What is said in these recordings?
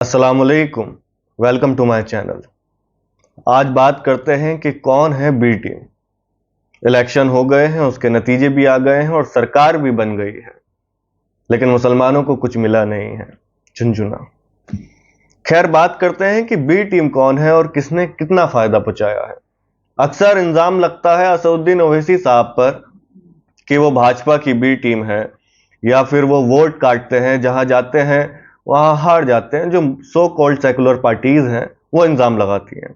अस्सलामुअलैकुम। Welcome to my channel. आज बात करते हैं कि कौन है बी टीम। इलेक्शन हो गए हैं, उसके नतीजे भी आ गए हैं और सरकार भी बन गई है, लेकिन मुसलमानों को कुछ मिला नहीं है, झुनझुना। खैर, बात करते हैं कि बी टीम कौन है और किसने कितना फायदा पहुंचाया है। अक्सर इल्जाम लगता है असदुद्दीन ओवैसी साहब पर कि वो भाजपा की बी टीम है, या फिर वो वोट काटते हैं, जहां जाते हैं वहां हार जाते हैं। जो सो कॉल्ड सेकुलर पार्टीज हैं वो इल्जाम लगाती हैं।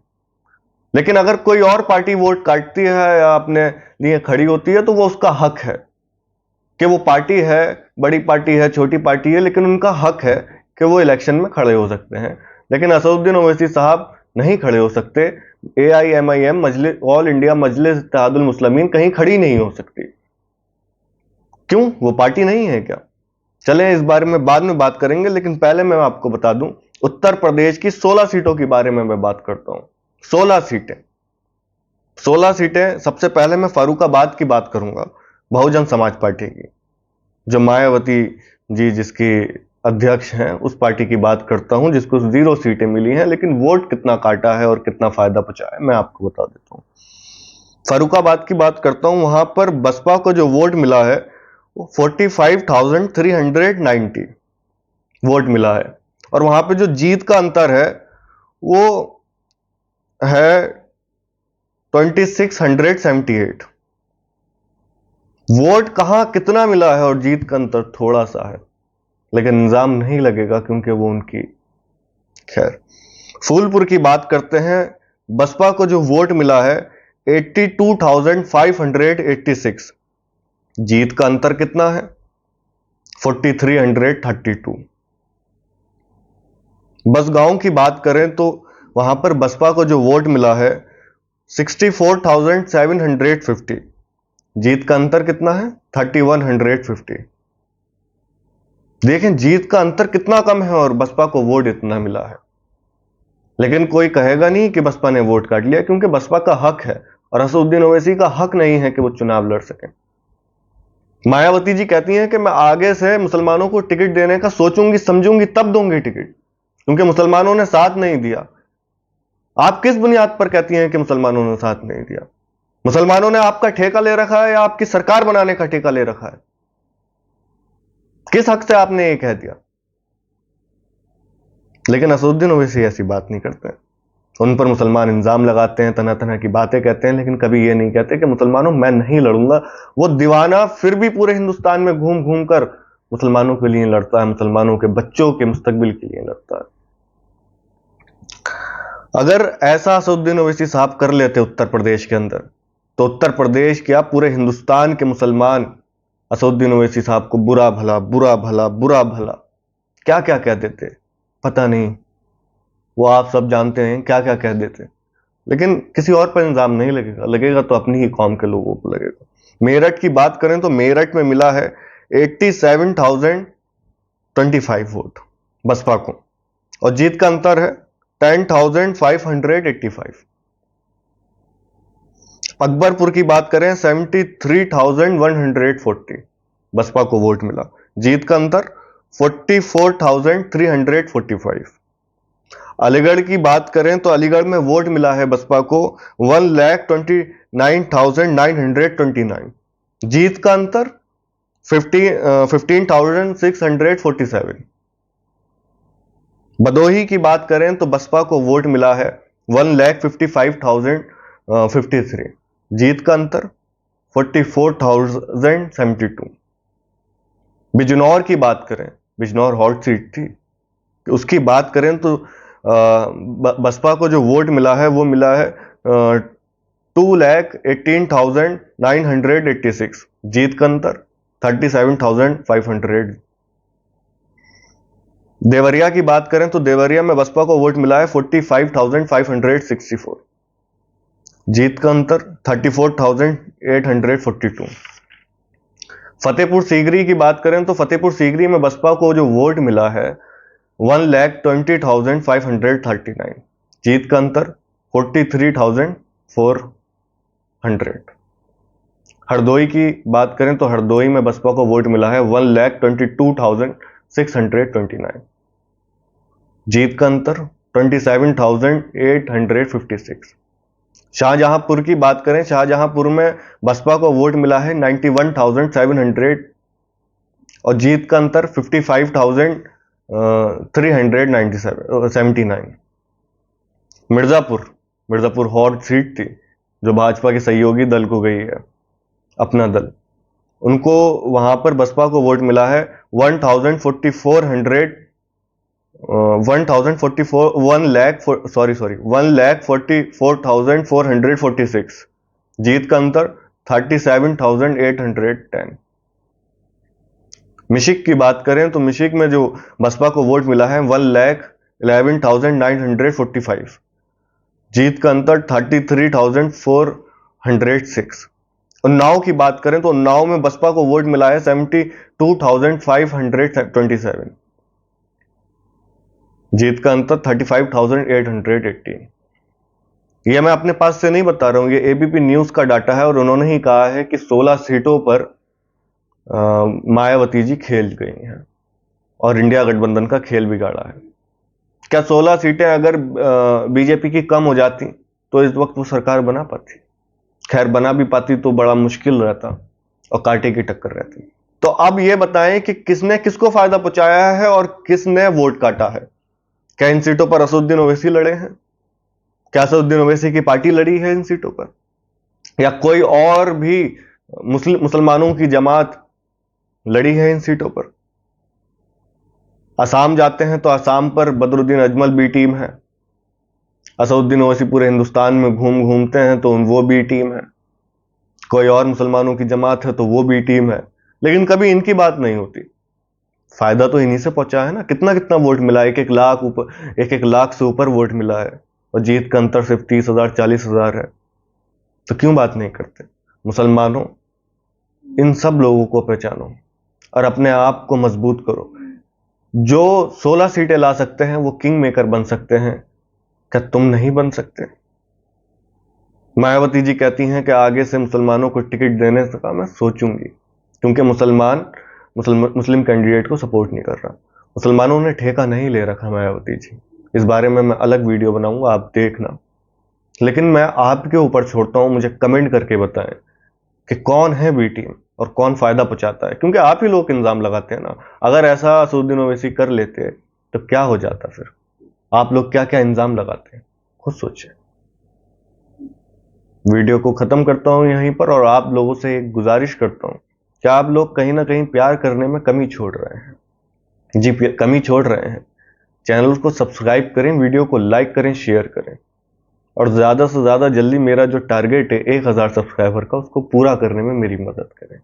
लेकिन अगर कोई और पार्टी वोट काटती है या अपने लिए खड़ी होती है तो वो उसका हक है कि वो पार्टी है, बड़ी पार्टी है, छोटी पार्टी है, लेकिन उनका हक है कि वो इलेक्शन में खड़े हो सकते हैं। लेकिन असदुद्दीन ओवैसी साहब नहीं खड़े हो सकते। AIMIM मजलिस ऑल इंडिया मजलिस इत्तेहादुल मुस्लिमीन कहीं खड़ी नहीं हो सकती। क्यों? वो पार्टी नहीं है क्या? चलें, इस बारे में बाद में बात करेंगे, लेकिन पहले मैं आपको बता दूं, उत्तर प्रदेश की 16 सीटों के बारे में मैं बात करता हूं। 16 सीटें। 16 सीटें। सबसे पहले मैं फारूकाबाद की बात करूंगा, बहुजन समाज पार्टी की, जो मायावती जी जिसकी अध्यक्ष हैं, उस पार्टी की बात करता हूं, जिसको 0 सीटें मिली हैं, लेकिन वोट कितना काटा है और कितना फायदा पहुंचा है मैं आपको बता देता हूं। फारूकाबाद की बात करता हूं, वहां पर बसपा को जो वोट मिला है वो 45,390 वोट मिला है। और वहां पे जो जीत का अंतर है वो है 2678। वोट कहां कितना मिला है और जीत का अंतर थोड़ा सा है, लेकिन इल्जाम नहीं लगेगा क्योंकि वो उनकी। खैर, फूलपुर की बात करते हैं। बसपा को जो वोट मिला है 82,586। जीत का अंतर कितना है? 4332। बसगांव की बात करें तो वहां पर बसपा को जो वोट मिला है 64,750। जीत का अंतर कितना है? 3150। देखें जीत का अंतर कितना कम है और बसपा को वोट इतना मिला है। लेकिन कोई कहेगा नहीं कि बसपा ने वोट काट लिया, क्योंकि बसपा का हक है और असदुद्दीन ओवैसी का हक नहीं है कि वो चुनाव लड़ सके। मायावती जी कहती हैं कि मैं आगे से मुसलमानों को टिकट देने का सोचूंगी समझूंगी तब दूंगी टिकट, क्योंकि मुसलमानों ने साथ नहीं दिया। आप किस बुनियाद पर कहती हैं कि मुसलमानों ने साथ नहीं दिया? मुसलमानों ने आपका ठेका ले रखा है या आपकी सरकार बनाने का ठेका ले रखा है? किस हक से आपने ये कह दिया? लेकिन असदुद्दीन ओवैसी ऐसी बात नहीं करते हैं। उन पर मुसलमान इल्जाम लगाते हैं, तरह तरह की बातें कहते हैं, लेकिन कभी ये नहीं कहते कि मुसलमानों मैं नहीं लड़ूंगा। वो दीवाना फिर भी पूरे हिंदुस्तान में घूम घूम कर मुसलमानों के लिए लड़ता है, मुसलमानों के बच्चों के मुस्तकबिल के लिए लड़ता है। अगर ऐसा असदुद्दीन ओवैसी साहब कर लेते उत्तर प्रदेश के अंदर, तो उत्तर प्रदेश क्या पूरे हिंदुस्तान के मुसलमान असदुद्दीन ओवैसी साहब को बुरा भला बुरा भला बुरा भला क्या क्या कह देते, पता नहीं। वो आप सब जानते हैं क्या क्या कह देते। लेकिन किसी और पर इल्जाम नहीं लगेगा, लगेगा तो अपनी ही कौम के लोगों को लगेगा। मेरठ की बात करें तो मेरठ में मिला है 87,025 वोट बसपा को, और जीत का अंतर है 10,585। अकबरपुर की बात करें 73,140 बसपा को वोट मिला, जीत का अंतर 44,345। अलीगढ़ की बात करें तो अलीगढ़ में वोट मिला है बसपा को 1,29,929। जीत का अंतर 15,647। भदोही की बात करें तो बसपा को वोट मिला है 1,55,053। जीत का अंतर 44,072। बिजनौर की बात करें, बिजनौर हॉट सीट थी, उसकी बात करें तो बसपा को जो वोट मिला है वो मिला है 2,18,986। जीत का अंतर 37,500। देवरिया की बात करें तो देवरिया में बसपा को वोट मिला है 45,564। जीत का अंतर 34,842। फतेहपुर सीकरी की बात करें तो फतेहपुर सीकरी में बसपा को जो वोट मिला है 1,20,539। जीत का अंतर 43,400। हरदोई की बात करें तो हरदोई में बसपा को वोट मिला है 1,22,629। जीत का अंतर 27,856। शाहजहांपुर की बात करें, शाहजहांपुर में बसपा को वोट मिला है 91,700 और जीत का अंतर 55,379। मिर्जापुर हॉट सीट थी जो भाजपा के सहयोगी दल को गई है, अपना दल, उनको वहां पर बसपा को वोट मिला है 1,44,446। जीत का अंतर 37,810। मिशिक की बात करें तो मिशिक में जो बसपा को वोट मिला है 1,11,945। जीत का अंतर 33,406। उन्नाव की बात करें तो उन्नाव में बसपा को वोट मिला है 72,527। जीत का अंतर 35,818। यह मैं अपने पास से नहीं बता रहा हूं, ये एबीपी न्यूज का डाटा है और उन्होंने ही कहा है कि 16 सीटों पर मायावती जी खेल गई हैं और इंडिया गठबंधन का खेल बिगाड़ा है। क्या 16 सीटें अगर बीजेपी की कम हो जाती तो इस वक्त वो सरकार बना पाती? खैर, बना भी पाती तो बड़ा मुश्किल रहता और कांटे की टक्कर रहती। तो अब ये बताएं कि किसने किसको फायदा पहुंचाया है और किसने वोट काटा है। क्या इन सीटों पर असदुद्दीन ओवैसी लड़े हैं? क्या असदुद्दीन ओवैसी की पार्टी लड़ी है इन सीटों पर? या कोई और भी मुसलमानों की जमात लड़ी है इन सीटों पर? असम जाते हैं तो असम पर बदरुद्दीन अजमल बी टीम है। असदुद्दीन ओवैसी पूरे हिंदुस्तान में घूमते हैं तो वो बी टीम है। कोई और मुसलमानों की जमात है तो वो बी टीम है। लेकिन कभी इनकी बात नहीं होती। फायदा तो इन्हीं से पहुंचा है ना। कितना कितना वोट मिला, 1-1 लाख से ऊपर वोट मिला है और जीत का अंतर सिर्फ 30,000 40,000 है। तो क्यों बात नहीं करते? मुसलमानों, इन सब लोगों को पहचानो और अपने आप को मजबूत करो। जो 16 सीटें ला सकते हैं वो किंग मेकर बन सकते हैं, क्या तुम नहीं बन सकते? मायावती जी कहती हैं कि आगे से मुसलमानों को टिकट देने का मैं सोचूंगी, क्योंकि मुस्लिम कैंडिडेट को सपोर्ट नहीं कर रहा। मुसलमानों ने ठेका नहीं ले रखा मायावती जी। इस बारे में मैं अलग वीडियो बनाऊंगा, आप देखना। लेकिन मैं आपके ऊपर छोड़ता हूं, मुझे कमेंट करके बताएं कि कौन है बी टीम और कौन फायदा पहुंचाता है, क्योंकि आप ही लोग इल्जाम लगाते हैं ना। अगर ऐसा असदुद्दीन ओवैसी कर लेते तो क्या हो जाता? फिर आप लोग क्या क्या इल्जाम लगाते हैं, खुद सोचें। वीडियो को खत्म करता हूं यहीं पर और आप लोगों से एक गुजारिश करता हूं कि आप लोग कहीं ना कहीं प्यार करने में कमी छोड़ रहे हैं। जी, कमी छोड़ रहे हैं। चैनल को सब्सक्राइब करें, वीडियो को लाइक करें, शेयर करें और ज्यादा से ज्यादा जल्दी मेरा जो टारगेट है 1,000 सब्सक्राइबर का, उसको पूरा करने में मेरी मदद करें।